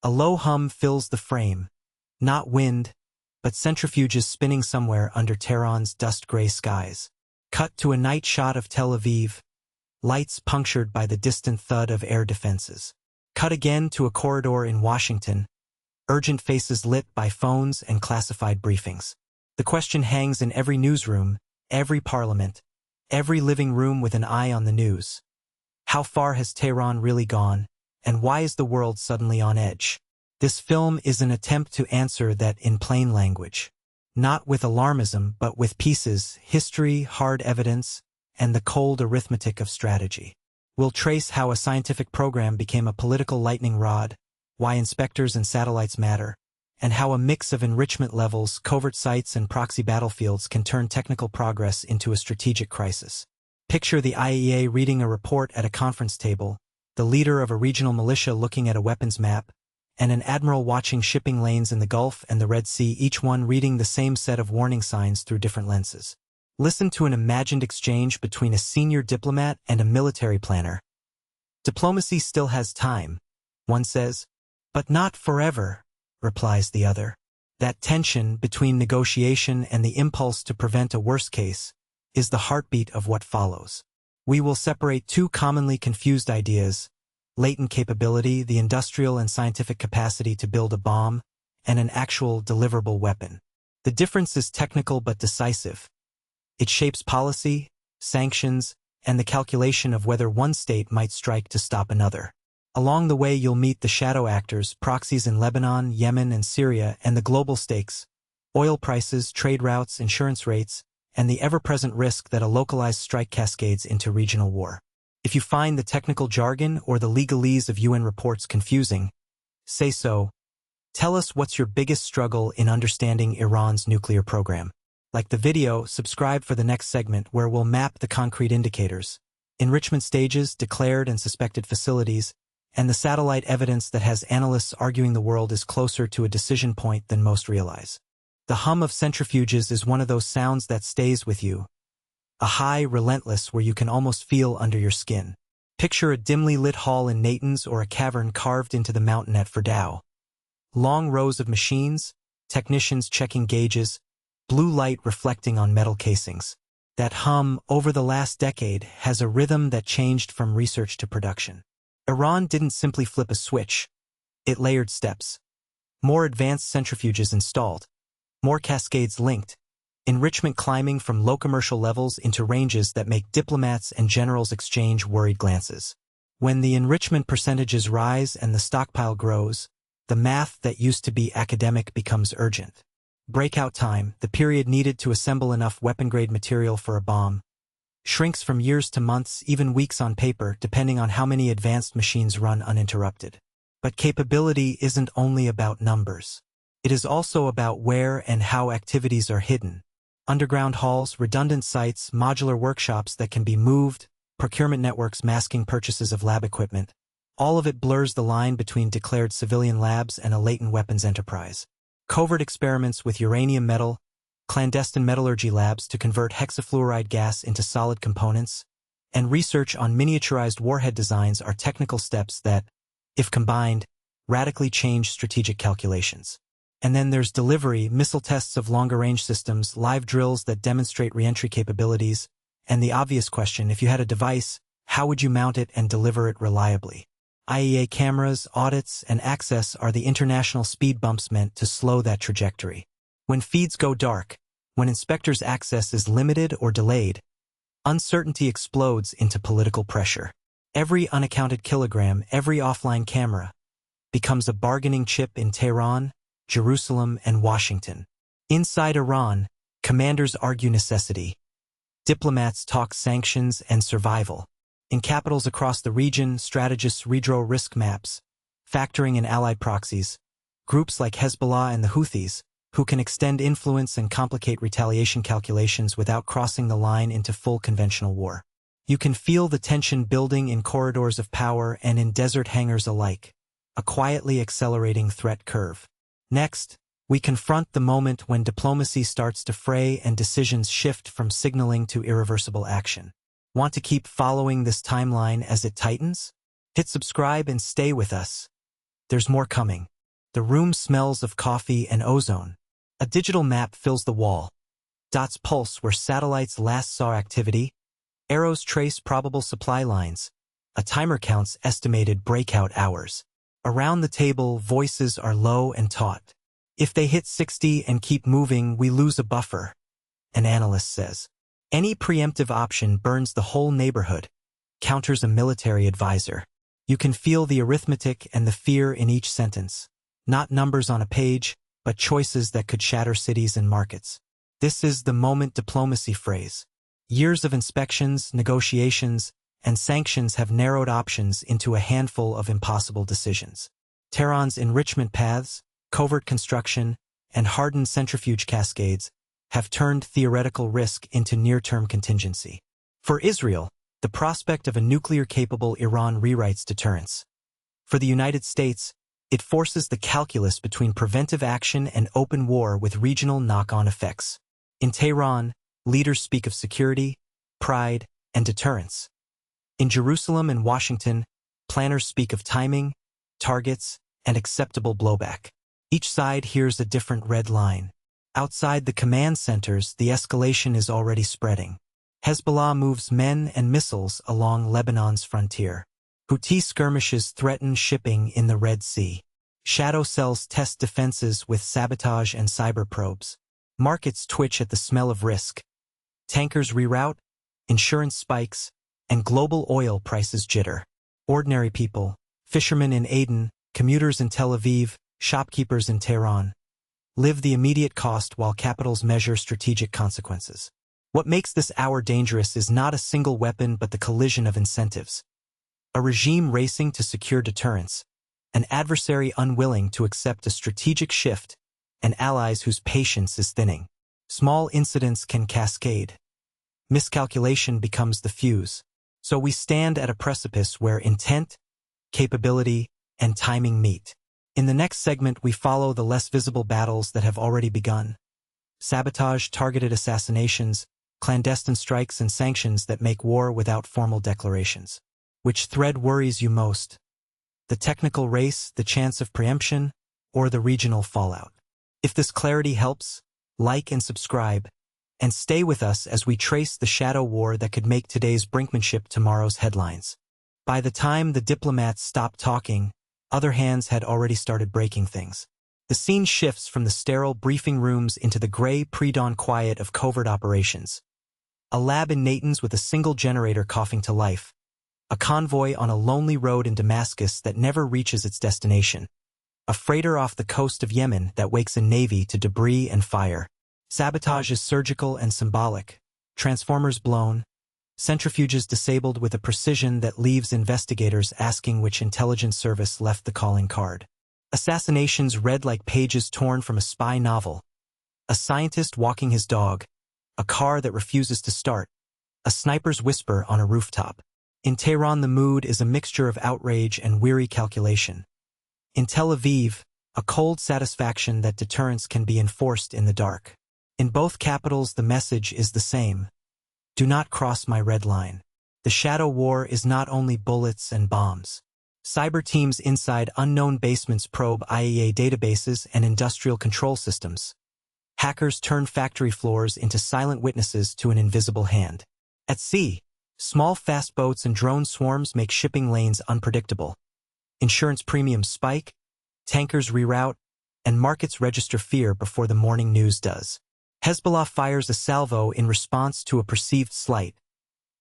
A low hum fills the frame, not wind, but centrifuges spinning somewhere under Tehran's dust-gray skies. Cut to a night shot of Tel Aviv, lights punctured by the distant thud of air defenses. Cut again to a corridor in Washington, urgent faces lit by phones and classified briefings. The question hangs in every newsroom, every parliament, every living room with an eye on the news. How far has Tehran really gone, and why is the world suddenly on edge? This film is an attempt to answer that in plain language. Not with alarmism, but with pieces, history, hard evidence, and the cold arithmetic of strategy. We'll trace how a scientific program became a political lightning rod, why inspectors and satellites matter, and how a mix of enrichment levels, covert sites, and proxy battlefields can turn technical progress into a strategic crisis. Picture the IAEA reading a report at a conference table, the leader of a regional militia looking at a weapons map, and an admiral watching shipping lanes in the Gulf and the Red Sea, each one reading the same set of warning signs through different lenses. Listen to an imagined exchange between a senior diplomat and a military planner. Diplomacy still has time, one says. But not forever, replies the other. That tension between negotiation and the impulse to prevent a worst case is the heartbeat of what follows. We will separate two commonly confused ideas: latent capability, the industrial and scientific capacity to build a bomb, and an actual deliverable weapon. The difference is technical but decisive. It shapes policy, sanctions, and the calculation of whether one state might strike to stop another. Along the way you'll meet the shadow actors, proxies in Lebanon, Yemen, and Syria, and the global stakes: oil prices, trade routes, insurance rates, and the ever-present risk that a localized strike cascades into regional war. If you find the technical jargon or the legalese of UN reports confusing, say so. Tell us what's your biggest struggle in understanding Iran's nuclear program. Like the video, subscribe for the next segment where we'll map the concrete indicators, enrichment stages, declared and suspected facilities, and the satellite evidence that has analysts arguing the world is closer to a decision point than most realize. The hum of centrifuges is one of those sounds that stays with you. A high, relentless, where you can almost feel under your skin. Picture a dimly lit hall in Natanz or a cavern carved into the mountain at Fordow. Long rows of machines, technicians checking gauges, blue light reflecting on metal casings. That hum, over the last decade, has a rhythm that changed from research to production. Iran didn't simply flip a switch. It layered steps. More advanced centrifuges installed. More cascades linked. Enrichment climbing from low commercial levels into ranges that make diplomats and generals exchange worried glances. When the enrichment percentages rise and the stockpile grows, the math that used to be academic becomes urgent. Breakout time, the period needed to assemble enough weapon-grade material for a bomb, shrinks from years to months, even weeks on paper, depending on how many advanced machines run uninterrupted. But capability isn't only about numbers. It is also about where and how activities are hidden. Underground halls, redundant sites, modular workshops that can be moved, procurement networks masking purchases of lab equipment. All of it blurs the line between declared civilian labs and a latent weapons enterprise. Covert experiments with uranium metal, clandestine metallurgy labs to convert hexafluoride gas into solid components, and research on miniaturized warhead designs are technical steps that, if combined, radically change strategic calculations. And then there's delivery, missile tests of longer-range systems, live drills that demonstrate reentry capabilities, and the obvious question: if you had a device, how would you mount it and deliver it reliably? IAEA cameras, audits, and access are the international speed bumps meant to slow that trajectory. When feeds go dark, when inspectors' access is limited or delayed, uncertainty explodes into political pressure. Every unaccounted kilogram, every offline camera, becomes a bargaining chip in Tehran, Jerusalem, and Washington. Inside Iran, commanders argue necessity. Diplomats talk sanctions and survival. In capitals across the region, strategists redraw risk maps, factoring in allied proxies, groups like Hezbollah and the Houthis, who can extend influence and complicate retaliation calculations without crossing the line into full conventional war. You can feel the tension building in corridors of power and in desert hangars alike, a quietly accelerating threat curve. Next, we confront the moment when diplomacy starts to fray and decisions shift from signaling to irreversible action. Want to keep following this timeline as it tightens? Hit subscribe and stay with us. There's more coming. The room smells of coffee and ozone. A digital map fills the wall. Dots pulse where satellites last saw activity. Arrows trace probable supply lines. A timer counts estimated breakout hours. Around the table, voices are low and taut. If they hit 60 and keep moving, we lose a buffer, an analyst says. Any preemptive option burns the whole neighborhood, counters a military advisor. You can feel the arithmetic and the fear in each sentence. Not numbers on a page, but choices that could shatter cities and markets. This is the moment diplomacy phrase. Years of inspections, negotiations, and sanctions have narrowed options into a handful of impossible decisions. Tehran's enrichment paths, covert construction, and hardened centrifuge cascades have turned theoretical risk into near-term contingency. For Israel, the prospect of a nuclear-capable Iran rewrites deterrence. For the United States, it forces the calculus between preventive action and open war with regional knock-on effects. In Tehran, leaders speak of security, pride, and deterrence. In Jerusalem and Washington, planners speak of timing, targets, and acceptable blowback. Each side hears a different red line. Outside the command centers, the escalation is already spreading. Hezbollah moves men and missiles along Lebanon's frontier. Houthi skirmishes threaten shipping in the Red Sea. Shadow cells test defenses with sabotage and cyber probes. Markets twitch at the smell of risk. Tankers reroute, insurance spikes, and global oil prices jitter. Ordinary people, fishermen in Aden, commuters in Tel Aviv, shopkeepers in Tehran, live the immediate cost while capitals measure strategic consequences. What makes this hour dangerous is not a single weapon but the collision of incentives. A regime racing to secure deterrence, an adversary unwilling to accept a strategic shift, and allies whose patience is thinning. Small incidents can cascade. Miscalculation becomes the fuse. So we stand at a precipice where intent, capability, and timing meet. In the next segment, we follow the less visible battles that have already begun. Sabotage, targeted assassinations, clandestine strikes, and sanctions that make war without formal declarations. Which thread worries you most? The technical race, the chance of preemption, or the regional fallout? If this clarity helps, like and subscribe, and stay with us as we trace the shadow war that could make today's brinkmanship tomorrow's headlines. By the time the diplomats stopped talking, other hands had already started breaking things. The scene shifts from the sterile briefing rooms into the gray pre-dawn quiet of covert operations. A lab in Natanz with a single generator coughing to life. A convoy on a lonely road in Damascus that never reaches its destination. A freighter off the coast of Yemen that wakes a navy to debris and fire. Sabotage is surgical and symbolic. Transformers blown. Centrifuges disabled with a precision that leaves investigators asking which intelligence service left the calling card. Assassinations read like pages torn from a spy novel. A scientist walking his dog. A car that refuses to start. A sniper's whisper on a rooftop. In Tehran, the mood is a mixture of outrage and weary calculation. In Tel Aviv, a cold satisfaction that deterrence can be enforced in the dark. In both capitals, the message is the same. Do not cross my red line. The shadow war is not only bullets and bombs. Cyber teams inside unknown basements probe IAEA databases and industrial control systems. Hackers turn factory floors into silent witnesses to an invisible hand. At sea, small fast boats and drone swarms make shipping lanes unpredictable. Insurance premiums spike, tankers reroute, and markets register fear before the morning news does. Hezbollah fires a salvo in response to a perceived slight.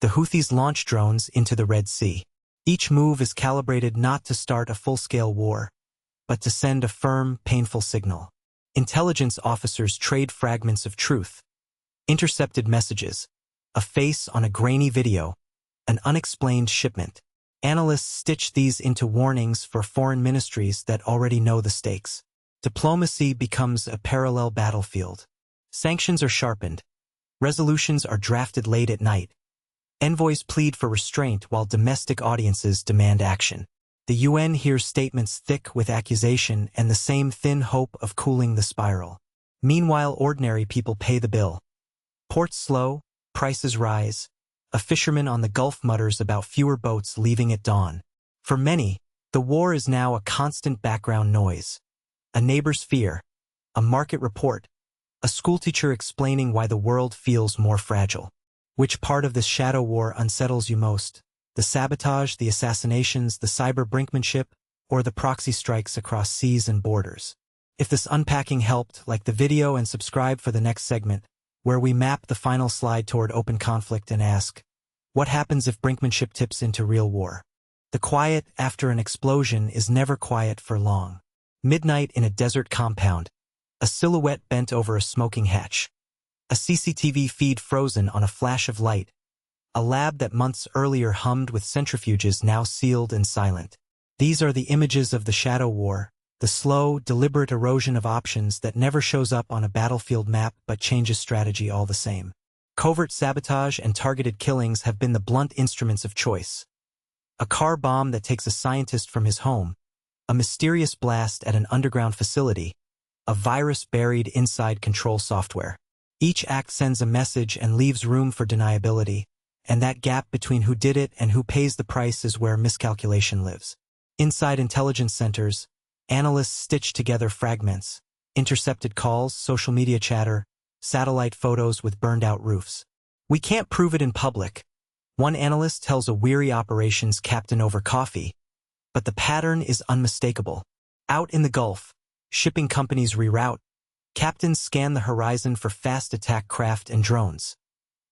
The Houthis launch drones into the Red Sea. Each move is calibrated not to start a full-scale war, but to send a firm, painful signal. Intelligence officers trade fragments of truth. Intercepted messages. A face on a grainy video. An unexplained shipment. Analysts stitch these into warnings for foreign ministries that already know the stakes. Diplomacy becomes a parallel battlefield. Sanctions are sharpened. Resolutions are drafted late at night. Envoys plead for restraint while domestic audiences demand action. The UN hears statements thick with accusation and the same thin hope of cooling the spiral. Meanwhile, ordinary people pay the bill. Ports slow, prices rise. A fisherman on the Gulf mutters about fewer boats leaving at dawn. For many, The war is now a constant background noise. A neighbor's fear, a market report, a schoolteacher explaining why the world feels more fragile. Which part of this shadow war unsettles you most? The sabotage, the assassinations, the cyber brinkmanship, or the proxy strikes across seas and borders? If this unpacking helped, like the video and subscribe for the next segment, where we map the final slide toward open conflict and ask, what happens if brinkmanship tips into real war? The quiet after an explosion is never quiet for long. Midnight in a desert compound, a silhouette bent over a smoking hatch, a CCTV feed frozen on a flash of light, a lab that months earlier hummed with centrifuges now sealed and silent. These are the images of the shadow war, the slow, deliberate erosion of options that never shows up on a battlefield map but changes strategy all the same. Covert sabotage and targeted killings have been the blunt instruments of choice. A car bomb that takes a scientist from his home, a mysterious blast at an underground facility, a virus buried inside control software. Each act sends a message and leaves room for deniability, and that gap between who did it and who pays the price is where miscalculation lives. Inside intelligence centers, analysts stitch together fragments, intercepted calls, social media chatter, satellite photos with burned-out roofs. We can't prove it in public. One analyst tells a weary operations captain over coffee, but the pattern is unmistakable. Out in the Gulf, shipping companies reroute. Captains scan the horizon for fast attack craft and drones.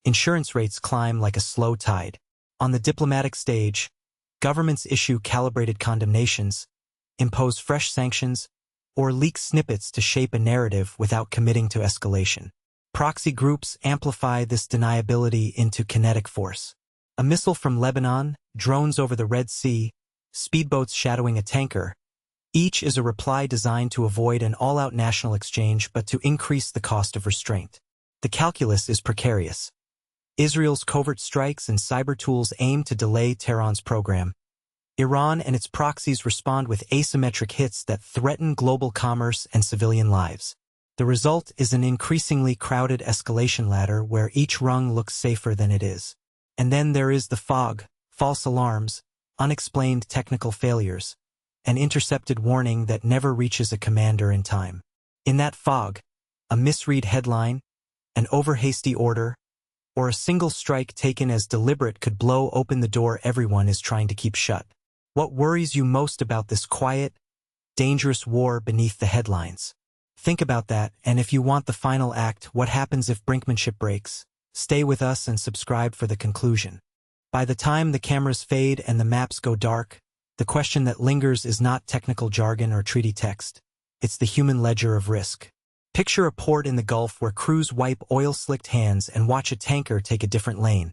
Insurance rates climb like a slow tide. On the diplomatic stage, governments issue calibrated condemnations, impose fresh sanctions, or leak snippets to shape a narrative without committing to escalation. Proxy groups amplify this deniability into kinetic force. A missile from Lebanon, drones over the Red Sea, speedboats shadowing a tanker. Each is a reply designed to avoid an all-out national exchange but to increase the cost of restraint. The calculus is precarious. Israel's covert strikes and cyber tools aim to delay Tehran's program. Iran and its proxies respond with asymmetric hits that threaten global commerce and civilian lives. The result is an increasingly crowded escalation ladder where each rung looks safer than it is. And then there is the fog, false alarms, unexplained technical failures, an intercepted warning that never reaches a commander in time. In that fog, a misread headline, an overhasty order, or a single strike taken as deliberate could blow open the door everyone is trying to keep shut. What worries you most about this quiet, dangerous war beneath the headlines? Think about that, and if you want the final act, what happens if brinkmanship breaks? Stay with us and subscribe for the conclusion. By the time the cameras fade and the maps go dark, the question that lingers is not technical jargon or treaty text. It's the human ledger of risk. Picture a port in the Gulf where crews wipe oil-slicked hands and watch a tanker take a different lane.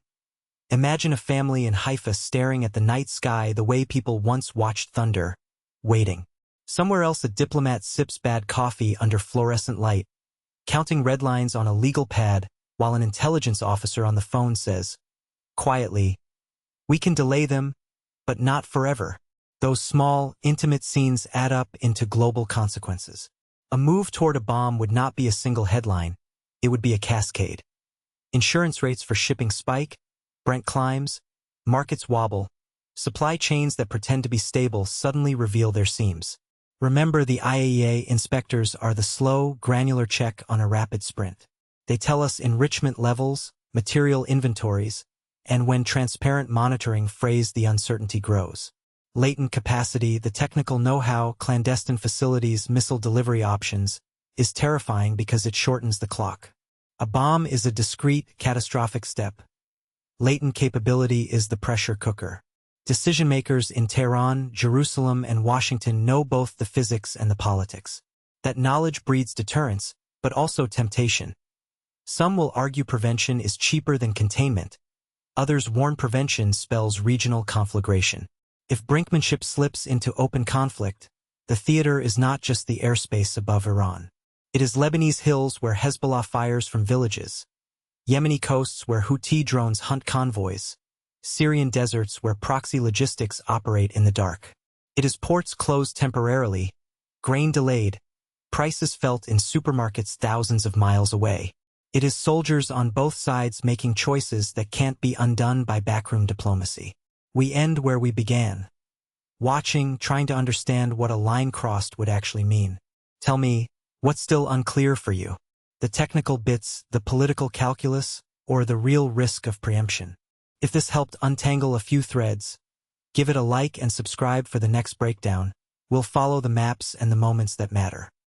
Imagine a family in Haifa staring at the night sky the way people once watched thunder, waiting. Somewhere else a diplomat sips bad coffee under fluorescent light, counting red lines on a legal pad while an intelligence officer on the phone says, quietly, "We can delay them, but not forever." Those small, intimate scenes add up into global consequences. A move toward a bomb would not be a single headline, it would be a cascade. Insurance rates for shipping spike, Brent climbs, markets wobble, supply chains that pretend to be stable suddenly reveal their seams. Remember, the IAEA inspectors are the slow, granular check on a rapid sprint. They tell us enrichment levels, material inventories, and when transparent monitoring frays the uncertainty grows. Latent capacity, the technical know-how, clandestine facilities, missile delivery options, is terrifying because it shortens the clock. A bomb is a discrete, catastrophic step. Latent capability is the pressure cooker. Decision-makers in Tehran, Jerusalem, and Washington know both the physics and the politics. That knowledge breeds deterrence, but also temptation. Some will argue prevention is cheaper than containment. Others warn prevention spells regional conflagration. If brinkmanship slips into open conflict, the theater is not just the airspace above Iran. It is Lebanese hills where Hezbollah fires from villages, Yemeni coasts where Houthi drones hunt convoys, Syrian deserts where proxy logistics operate in the dark. It is ports closed temporarily, grain delayed, prices felt in supermarkets thousands of miles away. It is soldiers on both sides making choices that can't be undone by backroom diplomacy. We end where we began. watching, trying to understand what a line crossed would actually mean. Tell me, what's still unclear for you? The technical bits, the political calculus, or the real risk of preemption? If this helped untangle a few threads, give it a like and subscribe for the next breakdown. We'll follow the maps and the moments that matter.